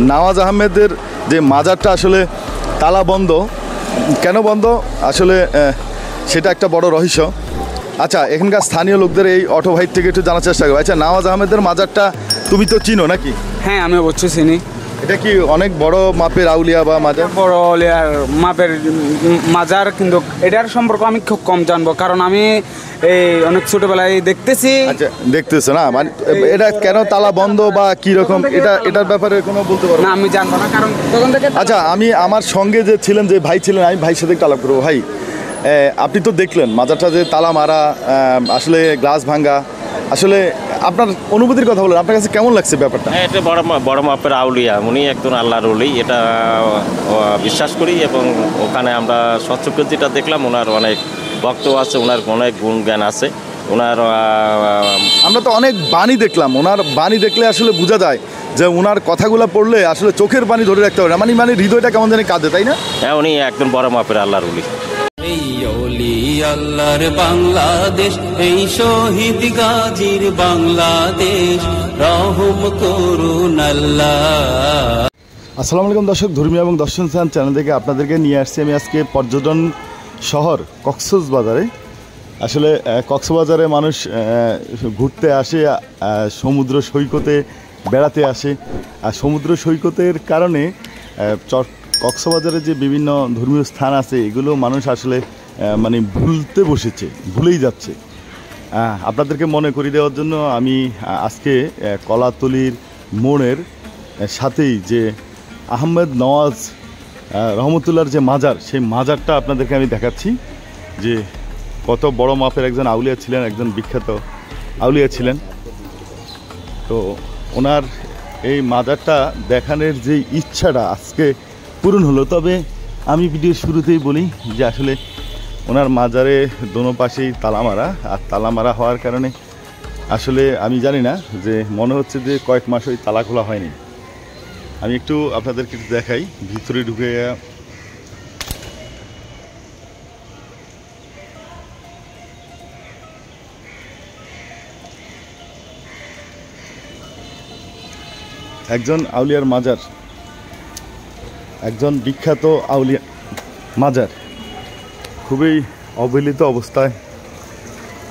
নওয়াজ আহমেদের যে মাজারটা আসলে তালা বন্ধ, কেন বন্ধ আসলে সেটা একটা বড় রহস্য। আচ্ছা, এখানকার স্থানীয় লোকদের এই অটো ভাই থেকে একটু জানার চেষ্টা করবো। আচ্ছা, নওয়াজ আহমেদের মাজারটা তুমি তো চিনো নাকি? হ্যাঁ, আমি অবশ্যই চিনি। এটা কি অনেক বড় মাপের আউলিয়া বা মাজার? বড় আউলিয়ার মাপের মাজার, কিন্তু এটার সম্পর্কে আমি খুব কম জানবো, কারণ আমি এই অনেক ছোটবেলায় দেখতেছি। আচ্ছা, দেখতেছো না, মানে এটা কেন তালা বন্ধ বা কি রকম, এটার ব্যাপারে কোনো বলতে পারবো না, আমি জানবো না, কারণ তখন থেকে। আচ্ছা, আমি আমার সঙ্গে যে ছিলেন, যে ভাই ছিলেন, আমি ভাইয়ের সাথে একটু আলাপ করবো। ভাই, আপনি তো দেখলেন মাজারটা যে তালা মারা, আসলে গ্লাস ভাঙ্গা, আসলে আপনার অনুভূতির কথা বলেন, আপনার কাছে কেমন লাগছে ব্যাপারটা? হ্যাঁ, এটা বড় মাপের আউলিয়া, উনি একজন আল্লাহর ওলি, এটা বিশ্বাস করি। এবং ওখানে আমরা সচক্ষে যেটা দেখলাম, ওনার অনেক ভক্ত আছে, ওনার অনেক গুণ জ্ঞান আছে ওনার। আমরা তো অনেক বাণী দেখলাম, ওনার বাণী দেখলে আসলে বোঝা যায় যে ওনার কথাগুলো পড়লে আসলে চোখের পানি ধরে রাখতে পারে না, মানে হৃদয়টা কেমন জানি কাঁদে, তাই না? হ্যাঁ, উনি একজন বড় মাপের আল্লাহর ওলি। এই ওলি আল্লাহর বাংলাদেশ, এই শহীদ গাজীর বাংলাদেশ, রহম করুন আল্লাহ। আসসালামু আলাইকুম দর্শক, ধর্মীয় এবং দর্শন চ্যানেল থেকে আপনাদেরকে নিয়ে আসছি আমি আজকে পর্যটন শহর কক্সবাজারে। আসলে কক্সবাজারে মানুষ ঘুরতে আসে, সমুদ্র সৈকতে বেড়াতে আসে, আর সমুদ্র সৈকতের কারণে কক্সবাজারে যে বিভিন্ন ধর্মীয় স্থান আছে এগুলো মানুষ আসলে মানে ভুলেই যাচ্ছে। আপনাদেরকে মনে করিয়ে দেওয়ার জন্য আমি আজকে কলাতলির মোড়ের সাথেই যে আহমেদ নওয়াজ রহমতুল্লাহর যে মাজার, সেই মাজারটা আপনাদেরকে আমি দেখাচ্ছি যে কত বড় মাপের একজন আউলিয়া ছিলেন, একজন বিখ্যাত আউলিয়া ছিলেন। তো ওনার এই মাজারটা দেখানোর যে ইচ্ছাটা আজকে পূরণ হলো। তবে আমি ভিডিওর শুরুতেই বলি যে আসলে ওনার মাজারে দোনো পাশেই তালামারা, আর তালামারা হওয়ার কারণে আসলে আমি জানি না, যে মনে হচ্ছে যে কয়েক মাস ওই তালা খোলা হয়নি। আমি একটু আপনাদেরকে দেখাই, ভিতরে ঢুকে একজন আউলিয়ার মাজার, একজন বিখ্যাত আউলিয়া মাজার খুবই অবহেলিত অবস্থায়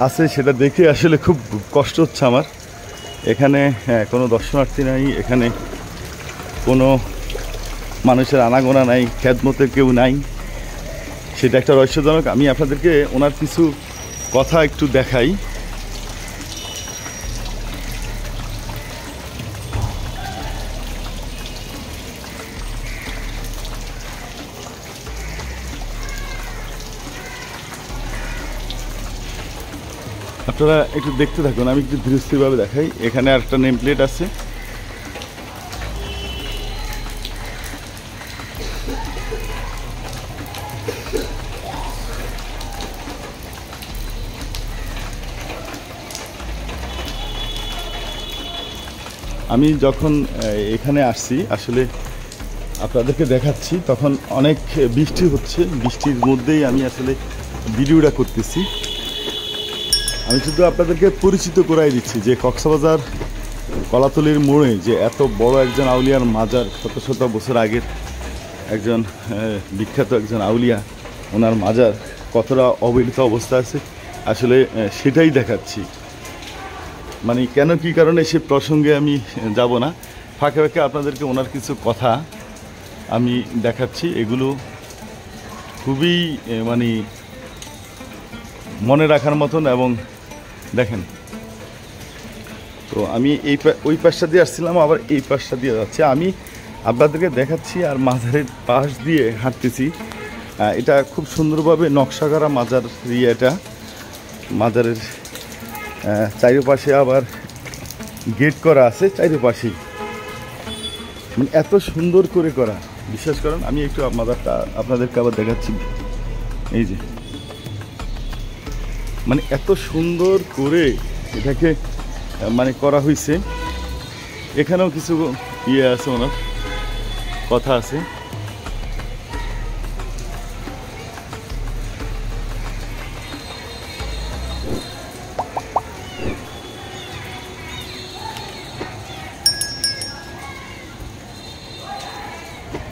আছে, সেটা দেখে আসলে খুব কষ্ট হচ্ছে আমার। এখানে কোনো দর্শনার্থী নাই, এখানে কোনো মানুষের আনাগোনা নাই, খেদমতের কেউ নাই, সেটা একটা রহস্যজনক। আমি আপনাদেরকে ওনার কিছু কথা একটু দেখাই। আপনারা একটু দেখতে থাকুন, আমি একটু ধীরস্থিরভাবে দেখাই। এখানে একটা নেম প্লেট আছে, আমি যখন এখানে আসছি আসলে আপনাদেরকে দেখাচ্ছি, তখন অনেক বৃষ্টি হচ্ছে, বৃষ্টির মধ্যেই আমি আসলে ভিডিওটা করতেছি। আমি শুধু আপনাদেরকে পরিচিত করাই দিচ্ছি যে কক্সবাজার কলাতলির মোড়ে যে এত বড় একজন আউলিয়ার মাজার, শত শত বছর আগের একজন বিখ্যাত একজন আউলিয়া, ওনার মাজার কতটা অবহেলিত অবস্থা আছে আসলে সেটাই দেখাচ্ছি। মানে কেন, কী কারণে, সে প্রসঙ্গে আমি যাব না, ফাঁকে ফাঁকে আপনাদেরকে ওনার কিছু কথা আমি দেখাচ্ছি। এগুলো খুবই মানে মনে রাখার মতন। এবং দেখেন, তো আমি ওই পাশটা দিয়ে আসছিলাম, আবার এই পাশটা দিয়ে যাচ্ছে, আমি আপনাদেরকে দেখাচ্ছি। আর মাজারের পাশ দিয়ে হাঁটতেছি। এটা খুব সুন্দরভাবে নকশা করা মাজার, এটা মাজারের চারিপাশে আবার গেট করা আছে, চারিপাশেই মানে এত সুন্দর করে করা, বিশ্বাস করেন। আমি একটু মাজারটা আপনাদেরকে আবার দেখাচ্ছি। এই যে মানে এত সুন্দর করে এটাকে মানে করা হয়েছে। এখানেও কিছু ইয়ে আছে, ওনার কথা আছে।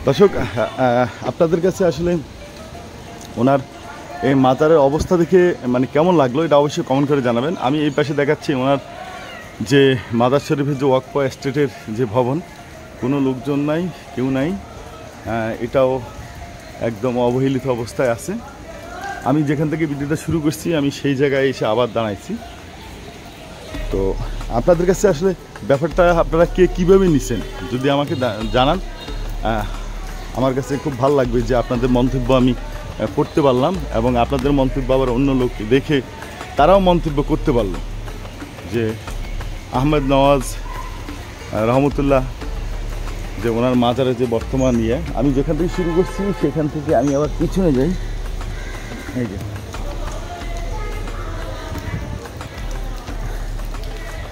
দর্শক, আপনাদের কাছে আসলে ওনার এই মাজারের অবস্থা দেখে মানে কেমন লাগলো এটা অবশ্যই কমেন্ট করে জানাবেন। আমি এই পাশে দেখাচ্ছি ওনার যে মাজার শরীফের যে ওয়াকফ এস্টেটের যে ভবন, কোনো লোকজন নাই, কেউ নাই, এটাও একদম অবহেলিত অবস্থায় আছে। আমি যেখান থেকে ভিডিওটা শুরু করছি আমি সেই জায়গায় এসে আবার দাঁড়াইছি। তো আপনাদের কাছে আসলে ব্যাপারটা আপনারা কে কীভাবে নিছেন যদি আমাকে জানান, আমার কাছে খুব ভালো লাগবে যে আপনাদের মন্তব্য আমি পড়তে পারলাম এবং আপনাদের মন্তব্য আবার অন্য লোক দেখে তারাও মন্তব্য করতে পারলো যে আহমেদ নওয়াজ রহমতুল্লাহ যে ওনার মাজারে যে বর্তমান ইয়ে, আমি যেখান থেকে শুরু করছি সেখান থেকে আমি আবার পিছনে যাই। এই যে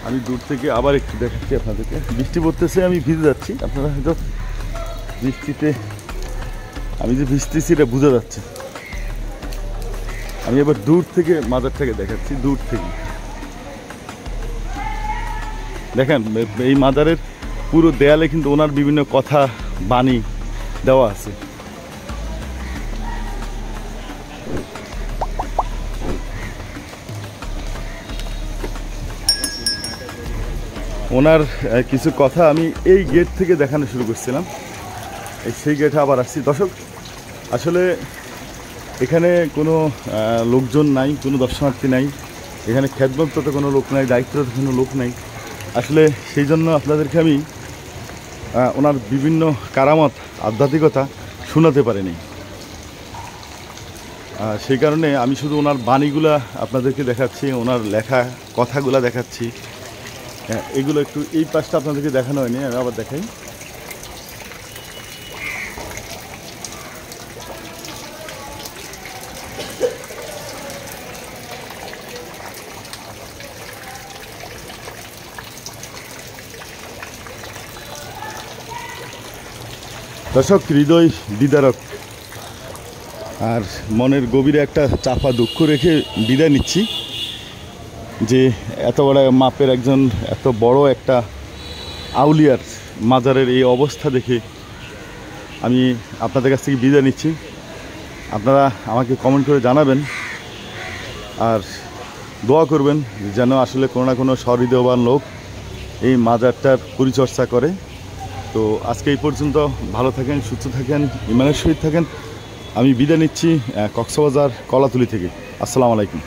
আমি দূর থেকে আবার একটু দেখাচ্ছি আপনাদেরকে। বৃষ্টি পড়তেছে, আমি ভিজে যাচ্ছি, আপনারা হয়তো বৃষ্টিতে আমি যে ভিজতেছি এটা বোঝা যাচ্ছে। আমি এবার দূর থেকে মাজারটাকে দেখাচ্ছি, দূর থেকে দেখেন এই মাজারের পুরো দেয়ালে কিন্তু ওনার বিভিন্ন কথা বাণী দেওয়া আছে। ওনার কিছু কথা আমি এই গেট থেকে দেখানো শুরু করছিলাম, সেই গেটে আবার আসছি। দর্শক, আসলে এখানে কোনো লোকজন নাই, কোনো দর্শনার্থী নাই, এখানে খেদমততে কোনো লোক নাই, দায়িত্বরত কোনো লোক নাই। আসলে সেই জন্য আপনাদেরকে আমি ওনার বিভিন্ন কারামত আধ্যাত্মিকতা শোনাতে পারিনি। সেই কারণে আমি শুধু ওনার বাণীগুলা আপনাদেরকে দেখাচ্ছি, ওনার লেখা কথাগুলা দেখাচ্ছি। এগুলো একটু এই পাশটা আপনাদেরকে দেখানো হয়নি, আমি আবার দেখাই। দর্শক, হৃদয় বিদারক আর মনের গভীরে একটা চাপা দুঃখ রেখে বিদায় নিচ্ছি যে এত বড় মাপের একজন এত বড় একটা আউলিয়ার মাজারের এই অবস্থা দেখে আমি আপনাদের কাছ থেকে বিদায় নিচ্ছি। আপনারা আমাকে কমেন্ট করে জানাবেন আর দোয়া করবেন যেন আসলে কোনো না কোনো সহৃদয়বান লোক এই মাজারটার পরিচর্যা করে। তো আজকে এই পর্যন্ত, ভালো থাকেন, সুস্থ থাকেন, ইমানের সহিত থাকেন। আমি বিদায় নিচ্ছি কক্সবাজার কলাতুলি থেকে। আসসালামু আলাইকুম।